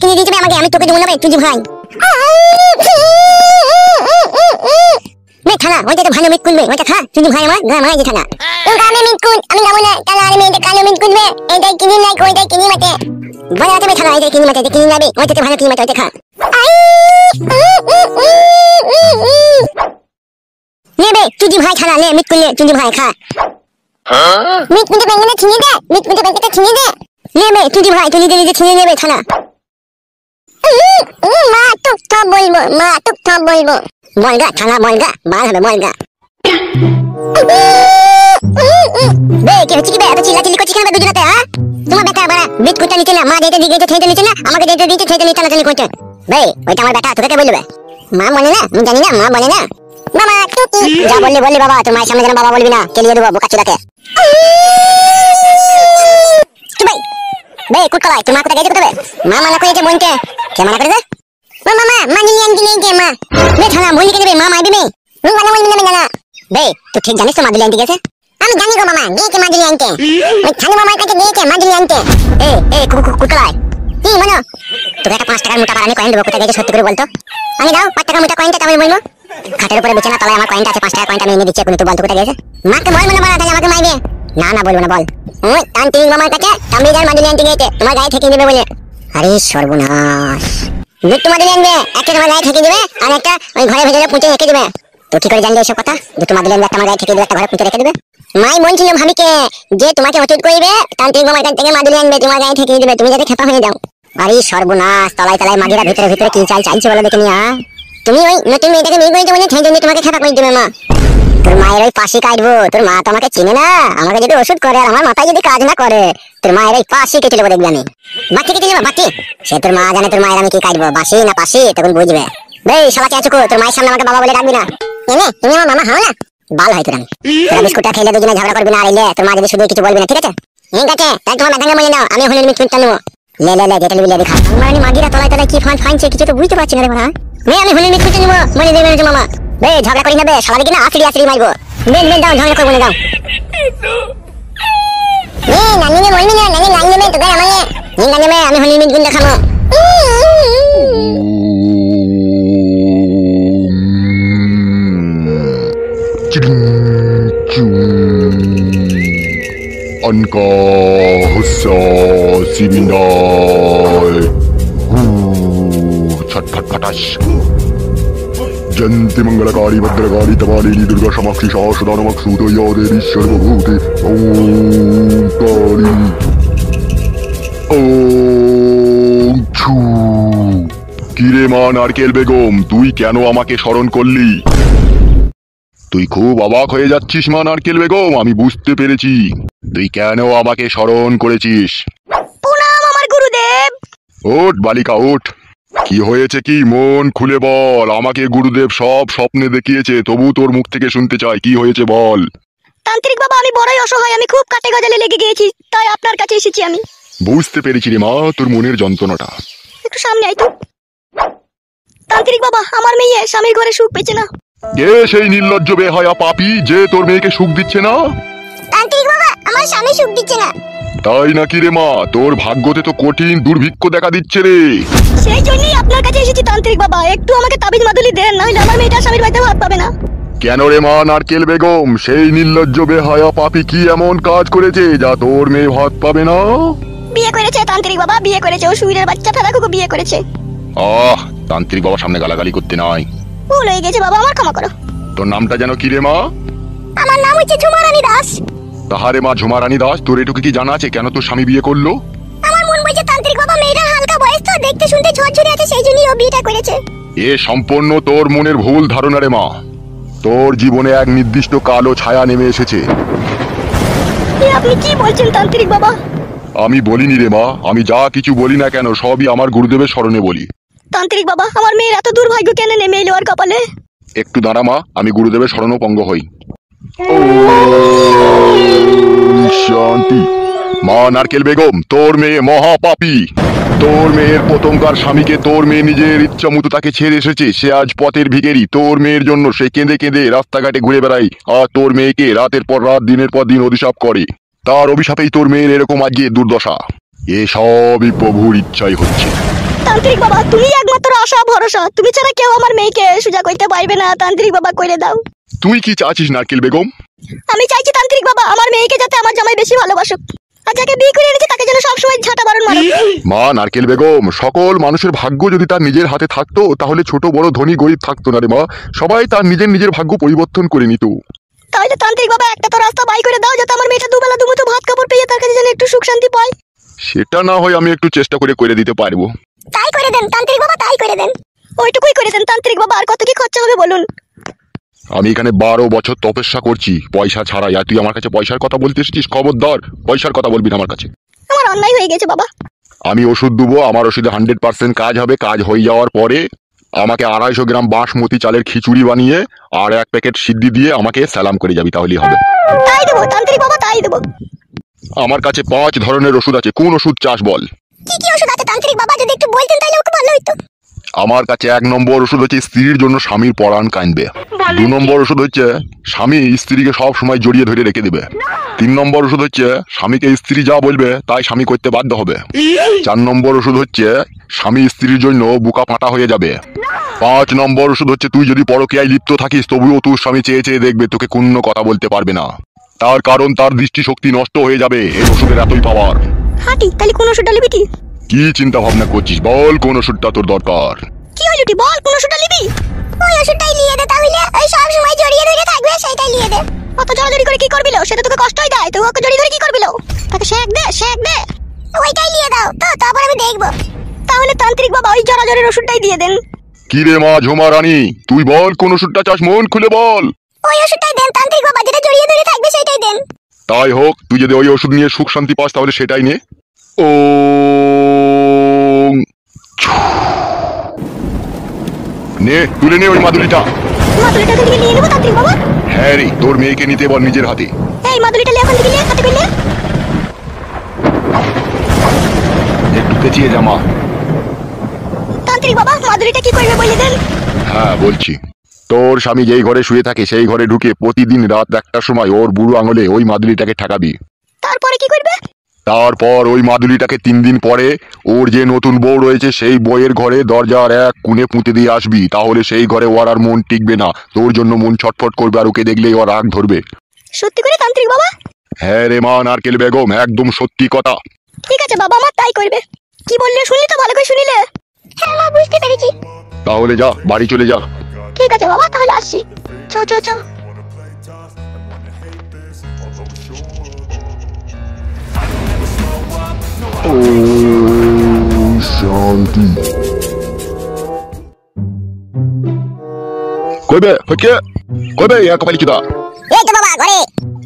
কিনে দিয়েছে আমাকে, আমি তোকে দেবো না তুই ভাই। থানা ওইটা তো ভালো মিট করবে, ওইটা খা তুই ভাই আমার গা মাই থানা। আমি মিট কোন আমি যাবো না, তাহলে আর মেয়েটা কালো মিট করবে, এইটাই কিনে নাই ওইটাই কিনে মাতে বলা তুমি থানা, এইটাই কিনে মাতে কিনে যাবে, ওইটা তো ভালো কিনে মাতে, ওইটা খা নেবে তুই ভাই থানা লে মিট করলে তুই ভাই খা। মিট মিটে ব্যাংকে ছিনিয়ে দে, মিট মিটে ব্যাংকে ছিনিয়ে দে নেবে তুই ভাই, তুই নিজে ছিনিয়ে নেবে থানা। মা টুক টপ বলবো, মা টুক টপ বলবো, বলগা থানা বলগা বাল হবে বলগা। বে কি হচ্ছে কি বে, এত চিল্লাচিল্লি করছিস কেন দুজনাতে? হ্যাঁ তোমার বেটা বড় বিট কুটা নিচে না, মা যেতে দিতে ছেড়ে নিচে না, আমাকে যেতে দিতে ছেড়ে নিচে টানাটানি করছে। বে ওইটা আমার বেটা, তোকে কে বলবে? মা বলে না, আমি জানি না, মা বলে না। মামা টুকি যা বললি বললি বাবা, তোর মায়ের সামনে যেন বাবা বলবি না, কেলিয়ে দেবো বোকা চুদাকে। কি ভাই বে কুটকলাই, তোর মা কোথায় গেছে কোথায়? মা মানা করেছে বোনকে, কে মানা করেছে? মামা মানি আনতে নেই কে মা? বে থানা বলি কে দেবে, মা মারবি বে, তুই মানা বলবি না জানা। বে তুই ঠিক জানিস তো মাদুলি আনতে গেছে? আমি জানি গো মামা, গেছে মাদুলি আনতে, ওই থানা মামার কাছে গেছে মাদুলি আনতে। এ কুটকলাই কি মানো, তোকে একটা 5 টাকার মোটা বাড়ানি কয়েন দেবো, কোথায় গেছে সত্যি করে বলতো? আমি দাও 5 টাকা মোটা কয়েনটা, তাহলে বলবো খাটের উপরে বিছানা তলায় আমার কয়েনটা আছে, 5 টাকা কয়েনটা আমি এনে দিচ্ছি, এখন তুই বল তো কোথায় গেছে? মাকে বল মানে বাড়া, তাহলে আমাকে মারবে। না না বলবো না, বল ওই তান্ত্রিক মামার কাছে তাম্বিজার মাদুলি আনতে গেছে, তোমার গায়ে ঠেকিয়ে দেবে বলে। আরে সর্বনাশ, দুটো মাদুলি আনবে, একটা তোমার গায়ে ঠেকিয়ে দেবে আর একটা ওই ঘরে ভেতরে পুঁতে রেখে দেবে। তো কি করে জানলে এসব কথা? দুটো মাদুলি আনবে, একটা আমার গায়ে ঠেকিয়ে দেবে, একটা ঘরে পুঁতে রেখে দেবে। মাই বলছিল ভাবিকে যে তোমাকে অচুত করবে, তান্ত্রিক মামার কাছ থেকে মাদুলি আনবে, তোমার গায়ে ঠেকিয়ে দেবে, তুমি যাতে খেপা হয়ে যাও। আরে সর্বনাশ, তলায় তলায় মাগিরা ভিতরে ভিতরে কি চাইছে বলো দেখে নিয়া। তুমি ওই নতুন মেয়েটাকে বিয়ে করেছো বলে সেই জন্য তোমাকে খেপা করে দেবে মা। তোর মায়ের ওই পাশি কাটবো, তোর মা তো আমাকে চিনে না, আমাকে যদি ওষুধ করে আর আমার মাথায় যদি কাজ না করে, তোর মায়ের ওই পাশি কেটে দেবো দেখবি আমি। বাকি কেটে দেবো বাকি, সে তোর মা জানে তোর মায়ের আমি কি কাটবো, বাসি না পাশি তখন বুঝবে। বেশ শালা চেঁচুকো, তোর মায়ের সামনে আমাকে বাবা বলে ডাকবি না। এনে তুমি আমার মামা হও না, বাল হয় তোর। আমি তোরা বিস্কুটটা খেলে দুজনে ঝগড়া করবি না, আর এলে তোর মা যদি শুধু কিছু বলবি না, ঠিক আছে? ঠিক আছে, তাই তোমার মাথাঙ্গা বলে নাও, আমি হলের মিট কিনতে নেবো। লে লে লে যেটা লিবি লেবি খা। মানে মাগিরা তলায় তলায় কি ফাইনছে কিছু তো বুঝতে পারছি না রে মারা। আমি হলের মিট কিনতে নেবো বলে দেবে মামা। বে ঝগড়া করি না বে, শালা দেখি না আসড়ি আসড়ি মারবো। বেন দাও, ঝগড়া করবো না, দাও। নানি বলবি না, নানি লাইন নেবে তোকে আমাকে, নিন্দা নেবে, আমি হলের মিট কিনতে খাবো। Anka hussa siminai छटपट फटाश जयंती मंगलकारी भद्रकाली तमालिनी दुर्गा समाक्षी शाश्वता नमः देवी सर्वभूते ओम काली ओम छू। কিরে মা নারকেল বেগম, তুই কেন আমাকে স্মরণ করলি? তুই খুব অবাক হয়ে যাচ্ছিস মা নারকেল বেগম, আমি বুঝতে পেরেছি তুই কেন আমাকে স্মরণ করেছিস। প্রণাম আমার গুরুদেব। ওঠ বালিকা ওঠ, কি হয়েছে কি মন খুলে বল, আমাকে গুরুদেব সব স্বপ্নে দেখিয়েছে, তবু তোর মুখ থেকে শুনতে চাই কি হয়েছে বল। তান্ত্রিক বাবা আমি বড়ই অসহায়, আমি খুব কাটে গজালে লেগে গিয়েছি, তাই আপনার কাছে এসেছি আমি। বুঝতে পেরেছি রে মা তোর মনের যন্ত্রণাটা, একটু সামনে আয় তো। তান্ত্রিক বাবা আমার মেয়ে স্বামীর ঘরে সুখ পেয়েছে না। কে সেই নির্লজ্জ বেহায়া পাপী যে তোর মেয়েকে সুখ দিচ্ছে না? তান্ত্রিক বাবা আমার স্বামী সুখ দিচ্ছে না। তাই নাকি রে মা, তোর ভাগ্যতে তো কঠিন দুর্ভিক্ষ দেখা দিচ্ছে রে। সেই জন্যই আপনার কাছে এসেছি তান্ত্রিক বাবা, একটু আমাকে তাবিজ মাদুলি দেন, নইলে আমার মেয়েটা স্বামীর বাড়িতে ভাত পাবে না। কেন রে মা নারকেল বেগম, সেই নির্লজ্জ বেহায়া পাপী কি এমন কাজ করেছে যা তোর মেয়ে ভাত পাবে না? বিয়ে করেছে তান্ত্রিক বাবা, বিয়ে করেছে, ও সুইরের বাচ্চা ফেরাকুকে বিয়ে করেছে। তান্ত্রিক বাবার সামনে গালাগালি করতে নাই, ভুল হয়ে গেছে বাবা, আমার ক্ষমা করো। তোর নামটা যেন কি রে মা? আমার নাম হচ্ছে ঝুমারানী দাস। তাহারে মা ঝুমারানী দাস, তোর এটুকু কি জানা আছে কেন তোর স্বামী বিয়ে করলো? আমার মন বলছে তান্ত্রিক বাবা মেয়েটা হালকা বয়স তো, দেখতে শুনতে ঝরঝরে আছে, সেই জন্যই ও বিয়েটা করেছে। এ সম্পূর্ণ তোর মনের ভুল ধারণা রে মা, তোর জীবনে এক নির্দিষ্ট কালো ছায়া নেমে এসেছে। আপনি কি বলছেন তান্ত্রিক বাবা? আমি বলিনি রে মা, আমি যা কিছু বলি না কেন সবই আমার গুরুদেবের স্মরণে বলি। তান্ত্রিক বাবা আমার মেয়ের এত দুর্ভাগ্য কেন নেমে এলো আর কপালে? একটু দাঁড়া মা, আমি গুরুদেবের শরণাপন্ন হই। শান্তি। মা নারকেল বেগম, তোর মেয়ে মহাপাপী, তোর মেয়ের প্রথমকার স্বামীকে তোর মেয়ে নিজের ইচ্ছা মতো তাকে ছেড়ে এসেছে, সে আজ পথের ভিখারি। তোর মেয়ের জন্য সে কেঁদে কেঁদে রাস্তাঘাটে ঘুরে বেড়ায়, আর তোর মেয়েকে রাতের পর রাত দিনের পর দিন অভিশাপ করে। তার অভিশাপেই তোর মেয়ের এরকম আজকে দুর্দশা। এ সবই প্রভুর ইচ্ছাই হচ্ছে। তান্ত্রিক বাবা তুমি একমাত্র আশা ভরসা, তুমি ছাড়া কেউ আমার মেয়েকে সোজা করতে পারবে না। তান্ত্রিক বাবা করে দাও। তুই কি চাচ্ছিস নারকেল বেগম? আমি চাইছি তান্ত্রিক বাবা আমার মেয়েকে যাতে আমার জামাই বেশি ভালোবাসুক, আর যাকে বিয়ে করে এনেছে তাকে যেন সবসময় ঝাঁটা বারণ মারো। মা নারকেল বেগম, সকল মানুষের ভাগ্য যদি তার নিজের হাতে থাকতো তাহলে ছোট বড় ধনী গরিব থাকতো না রে মা। সবাই তার নিজের নিজের ভাগ্য পরিবর্তন করে নিত। তাহলে তান্ত্রিক বাবা একটা তো রাস্তা বাই করে দাও যাতে আমার মেয়েটা দুবেলা দুমুঠো ভাত কাপড় পেয়ে তার কাছে যেন একটু সুখ শান্তি পায়। সেটা না হয় আমি একটু চেষ্টা করে দিতে পারবো। তাই করে দেন তান্ত্রিক বাবা, তাই করে দেন। ওইটুকুই করে দেন তান্ত্রিক বাবা, আর কত কি খরচা হবে বলুন? আমি এখানে 12 বছর তপস্যা করছি পয়সা ছাড়াই, আর তুই আমার কাছে পয়সার কথা বলতে এসেছিস? খবরদার পয়সার কথা বলবি না আমার কাছে। আমার অন্যায় হয়ে গেছে বাবা। আমি ওষুধ দেবো, আমার ওষুধে 100% কাজ হবে। কাজ হয়ে যাওয়ার পরে আমাকে 250 গ্রাম বাসমতি চালের খিচুড়ি বানিয়ে আর 1 প্যাকেট সিদ্ধি দিয়ে আমাকে সালাম করে যাবি, তাহলেই হবে। তাই দেবো তান্ত্রিক বাবা, তাই দেবো। আমার কাছে 5 ধরনের ওষুধ আছে, কোন ওষুধ চাস বল? কি কি ওষুধ আছে তান্ত্রিক বাবা, যদি একটু বলতেন তাহলে ওকে ভালো হইতো। আমার কাছে 1 নম্বর ওষুধ হচ্ছে স্ত্রীর জন্য স্বামীর পরাণ কাঁদবে। 2 নম্বর ওষুধ হচ্ছে স্বামী স্ত্রীকে সব সময় জড়িয়ে ধরে রেখে দেবে। 3 নম্বর ওষুধ হচ্ছে স্বামীকে স্ত্রী যা বলবে তাই স্বামী করতে বাধ্য হবে। 4 নম্বর ওষুধ হচ্ছে স্বামী স্ত্রীর জন্য বুকা ফাটা হয়ে যাবে। 5 নম্বর ওষুধ হচ্ছে তুই যদি পরকীয়ায় লিপ্ত থাকিস তবুও তোর স্বামী চেয়ে চেয়ে দেখবে, তোকে কোনো কথা বলতে পারবে না। তার কারণ তার দৃষ্টিশক্তি নষ্ট হয়ে যাবে। এই ওষুধের এতই পাওয়ার। হাঁটি তাহলে কোন ওষুধটা লিবি? কি চিন্তা ভাবনা করছিস বল, কোন ওষুধটা তোর দরকার? কি হলো টি বল, কোন ওষুধটা লিবি? ওই ওষুধটাই নিয়ে দে তাহলে, ওই সব সময় জড়িয়ে ধরে থাকবে সেটাই নিয়ে দে। অত জড়াজড়ি করে কি করবিলো? সেটা তোকে কষ্টই দেয়, তুই ওকে জড়িয়ে ধরে কি করবিলো? তাকে শেক দে, শেক দে। ওইটাই নিয়ে দাও তো, তারপর আমি দেখবো। তাহলে তান্ত্রিক বাবা ওই জড়াজড়ির ওষুধটাই দিয়ে দেন। কি রে মা ঝুমা রানী, তুই বল কোন ওষুধটা চাস, মন খুলে বল। ওই ওষুধটাই দেন তান্ত্রিক বাবা, যেটা জড়িয়ে ধরে থাকবে সেটাই দেন। তাই হোক, তুই যদি ওই ওষুধ নিয়ে সুখ শান্তি পাস তাহলে সেটাই নে। ও নে, তুলে নে ওই মাদুলিটা। মাদুলিটা থেকে নিয়ে নেবো তান্ত্রিক বাবা? হ্যাঁ রে, তোর মেয়েকে নিতে বল নিজের হাতে। এই মাদুলিটা এখন থেকে নিয়ে হাতে পেলে। একটু পেঁচিয়ে জামা। তান্ত্রিক বাবা মাদুলিটা কি করবে বলে দেন। হ্যাঁ বলছি, তোর স্বামী যেই ঘরে শুয়ে থাকে সেই ঘরে ঢুকে প্রতিদিন রাত 1টার সময় ওর বুড়ো আঙুলে ওই মাদুলিটাকে ঠেকাবি। তারপরে কি করবে? তারপর ওই মাদুলিটাকে 3 দিন পরে ওর যে নতুন বউ রয়েছে সেই বইয়ের ঘরে দরজার এক কোণে পুঁতে দিয়ে আসবি, তাহলে সেই ঘরে ওর আর মন টিকবে না, তোর জন্য মন ছটফট করবে আর ওকে দেখলেই ওর রাগ ধরবে। সত্যি করে তান্ত্রিক বাবা? হ্যাঁ রে মা নারকেল বেগম, একদম সত্যি কথা। ঠিক আছে বাবা, আমার তাই করবে। কি বললে শুনলি তো, ভালো করে শুনিলে? হ্যাঁ মা, বুঝতে পেরেছি। তাহলে যা, বাড়ি চলে যা। ঠিক আছে বাবা, তাহলে আসছি। চ চ চ। ও শান্তি। কইবে ফকে, কইবে এক কপালি চুদা। এই তো বাবা ঘরে।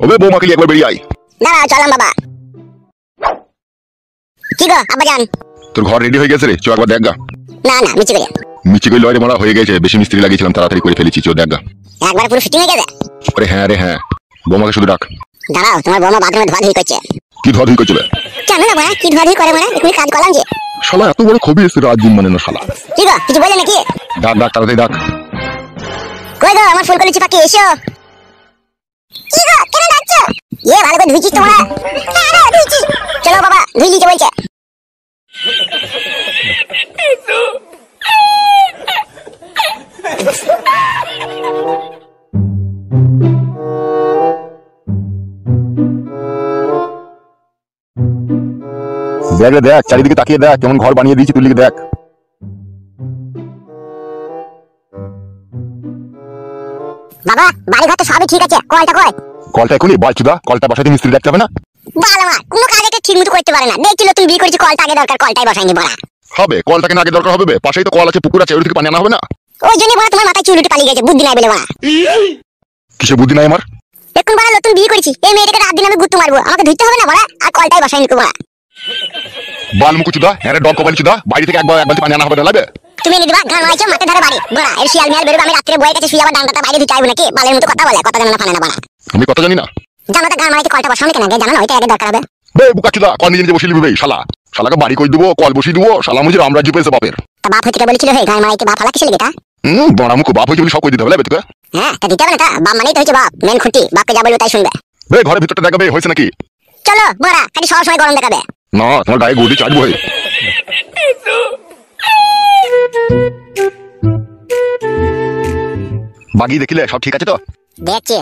ওবে বৌমাকে নিয়ে একবার বেরিয়ে আয়। দাঁড়াও চলাম বাবা। কি গো আব্বাজান? তোর ঘর রেডি হয়ে গেছে রে, চো একবার দেখ গা। না না, মিছি করে। মিচি কই লয় রে মারা, হয়ে গেছে, বেশি মিস্ত্রি লাগিয়েছিলাম, তাড়াতাড়ি করে ফেলেছি, চো দেখ গা। একবার পুরো ফিটিং হয়ে গেছে। আরে হ্যাঁ রে হ্যাঁ, বৌমাকে শুধু ডাক। দাঁড়াও, তোমার বৌমা বাথরুমে ধোয়াধুয়ি করছে। কি ধোয়াধুয়ি করছে বে? জানো না বাড়া কি ধোয়াধুয়ি করে বাড়া, এখনই কাজ করলাম যে। শালা এত বড় খবি এসে রাত দিন মানে না শালা। কি গো কিছু বললে নাকি? ডাক ডাক তাড়াতাড়ি ডাক। কই গো আমার ফুলকলি পাখি এসো। কি গো কেন ডাকছো? ভালো করে ধুইছিস তোমরা? হ্যাঁ রে ধুইছি। চলো বাবা ধুই নিতে বলছে। দেখ রে দেখ, চারিদিকে তাকিয়ে দেখ কেমন ঘর বানিয়ে দিয়েছি, তুই লিখে দেখ। বাবা বাড়ি ঘর তো সবই ঠিক আছে, কলটা কই? কলটা এখনই বালচুদা, কলটা বসাতে মিস্ত্রি ডাকতে হবে না? বাল আমার কোনো কাজ একটা ঠিক মতো করতে পারে না। দেখছিল তুমি বিয়ে করেছি, কলটা আগে দরকার, কলটাই বসাইনি বড়া। হবে, কলটাকে না আগে দরকার হবে? পাশেই তো কল আছে, পুকুর আছে, ওই থেকে পানি আনা হবে না? ওই জন্য বড়া তোমার মাথায় চুল উঠে পালিয়ে গেছে, বুদ্ধি নাই বলে বড়া। কিসে বুদ্ধি নাই আমার? এখন বড়া নতুন বিয়ে করেছি, এই মেয়েটাকে রাত দিন আমি গুত্তু মারবো, আমাকে ধুইতে হবে না বড়া, আর কলটাই বসাইনি বড়া। বালমুকু চুদা, হ্যাঁ রে ডগ কপালি চুদা, বাড়ি থেকে এক বালতি পানি আনা হবে না, লাগবে? তুমি এনে দিবা গান মাইছো মাঠে ধারে বাড়ি বড়া, এর শিয়াল মিয়াল বেরোবে, আমি রাত্রে বইয়ের কাছে শুয়ে আবার ডান্ডাটা বাইরে দিতে আইবো নাকি? বালের মতো কথা বলে, কথা জানা না ফানে না বড়া। আমি কথা জানি না? জানো তো গান মাইতে কলটা বসানো কেন আগে, জানো না ওইটা আগে দরকার হবে। বে বুকা চুদা, কল নিজে নিজে বসিয়ে নিবি শালা। শালাকে বাড়ি কই দেবো, কল বসিয়ে দেবো, শালা মুঝে রামরাজ্য পেয়েছে বাপের। তা বাপ হইতে বলেছিল হে গান মাইতে, বাপ হালা কিসে লেগে তা? বড়া মুখু বাপ হইতে বলে সব কই দিতে হবে, লাগবে তোকে? হ্যাঁ তা দিতে হবে না, তা বাপ মানেই তো হচ্ছে বাপ, মেন খুঁটি, বাপকে যা বলবো তাই শুনবে। বে ঘরের ভিতরটা দেখাবে হয়েছে নাকি? চলো বড়া, খালি সব সময় গরম দেখাবে। না, তোমার গায়ে গদি চাটবো। মাগি দেখিলে সব ঠিক আছে তো? দেখছি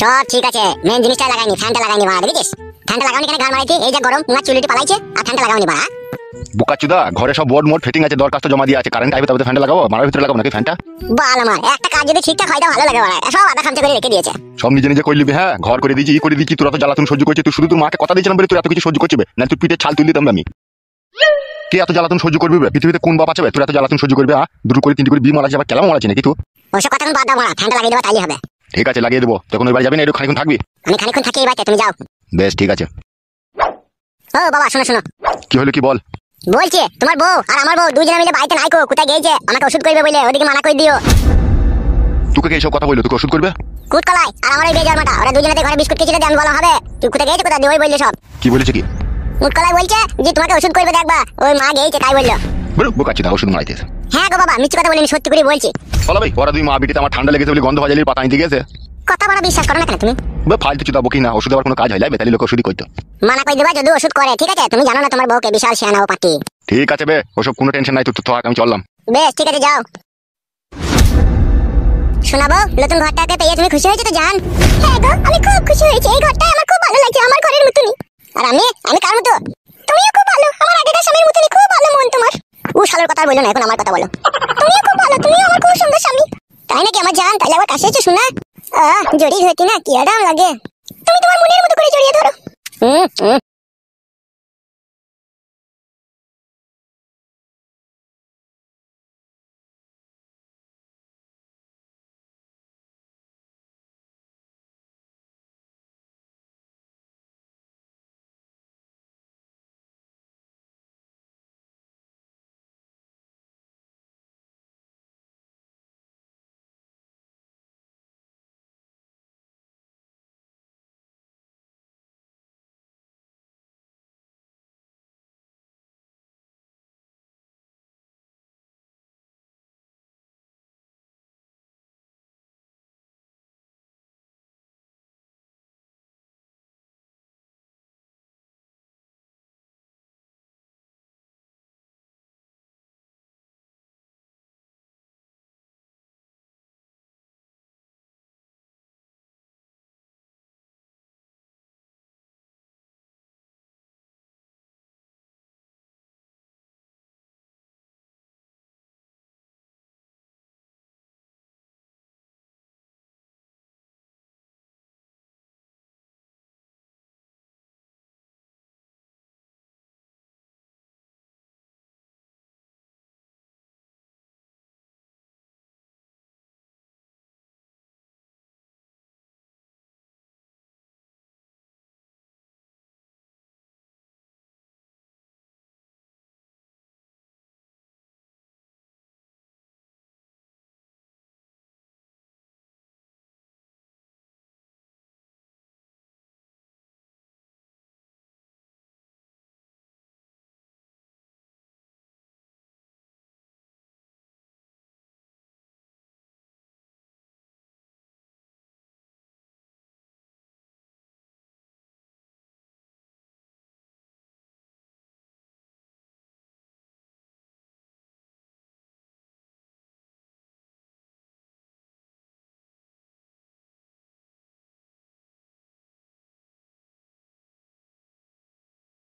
সব ঠিক আছে, মেন জিনিসটা লাগাইনি, ফ্যানটা লাগাইনি বাড়া, দেখেছিস? ফ্যানটা লাগাওনি কেন? ঘর মারাইতে এই যে গরম না, চুলিটি পালাইছে আর ফ্যানটা লাগাওনি বাড়া। বোকাচুদা, ঘরে সব বোর্ড মোড ফিটিং আছে, দরখাস্ত জমা দিয়ে আছে, কারেন্ট আইবে তবে তো ফ্যানটা লাগাবো, মারার ভিতরে লাগাবো নাকি ফ্যানটা? বাল আমার একটা কাজ যদি ঠিকঠাক হয় তো ভালো লাগে বাড়া, সব আধা খামচা করে রেখে দিয়েছে। সব নিজে নিজে করলিবি, হ্যাঁ ঘর করে দিয়েছি, ই করে দিচ্ছি, তোরা তো জ্বালাতন সহ্য করছিস, তুই শুধু তোর মাকে কথা দিয়েছিলাম বলে তুই এত কিছু সহ্য করছিস, না তুই পিঠে ছাল তুলে দিতাম আমি। কে এত জ্বালাতন সহ্য করবি? পৃথিবীতে কোন বাপ আছে তুই এত জ্বালাতন সহ্য করবি? দুটো করে তিনটি করে বি মারা যাবে, কেলাম মারাচ্ছি নাকি তুই? ওসব কথা এখন বাদ দাও বাড়া, ফ্যানটা লাগিয়ে দেবো তাইলে হবে। ঠিক আছে লাগিয়ে দেবো, তখন ওই বাড়ি যাবি না, একটু খানিক্ষণ থাকবি? আমি খানিকক্ষণ থাকি এই বাড়িতে, তুমি যাও। বেশ ঠিক আছে। ও বাবা শোনো শোনো, কি হলো কি বল? বলছি তোমার বউ আর আমার বউ দুজনে মিলে বাড়িতে নাই কো, কোথায় গিয়েছে? আমাকে ওষুধ করবে বলে ওদিকে মানা করে দিও। তোকে এইসব কথা বললো? তোকে ওষুধ করবে? কুটকলাই আর আমার ওই বেজার মাটা, ওরা দুজনেতে ঘরে বিস্কুট খেয়েছিল, দেন বলা হবে। তুই কোথায় গিয়েছে, কোথায় ওই বললে সব। কি বলেছে কি? কুটকলাই বলছে যে তোমাকে ওষুধ করবে, দেখবা ওই মা গিয়েছে তাই বললো। বলো বোকাচুদা, ওষুধ মারাইতেছে? হ্যাঁ গো বাবা, মিথ্যে কথা বলিনি, সত্যি করে বলছি। বলো ভাই, ওরা দুই মা বিটিতে আমার ঠান্ডা লেগেছে বলে গন্ধ ভাজালির পাতা আনতে গেছে। কথা বলা বিশ্বাস করো না কেন তুমি? ফালতু চুদা বকি না, ওষুধ আবার কোনো কাজ হয় না, বেতালি লোক ওষুধই করতো। মানা করে দেবা যদি ওষুধ করে, ঠিক আছে? তুমি জানো না তোমার বউকে বিশাল শিয়ানা ও পাটি। ঠিক আছে বে, ওসব কোনো টেনশন নাই, তুই থাক, আমি চললাম। বেশ ঠিক আছে, যাও। শোনাবো, নতুন ঘরটাকে পেয়ে তুমি খুশি হয়েছো তো জান? হ্যাঁ গো, আমি খুব খুশি হয়েছি, এই ঘরটা আমার খুব ভালো লাগছে, আমার ঘরের মতনই। আর আমি কার মতো? তুমিও খুব ভালো, আমার আগেকার স্বামীর মতনই, খুব ভালো মন তোমার। ও শালার কথা বলো না, এখন আমার কথা বলো। তুমিও খুব ভালো, তুমিও আমার খুব সুন্দর স্বামী। তাই নাকি আমার জান? তাহলে আবার কাছে এসে শোনা, জড়িয়ে ধরতি না, কি আরাম লাগে। তুমি তোমার মনের মতো করে জড়িয়ে ধরো।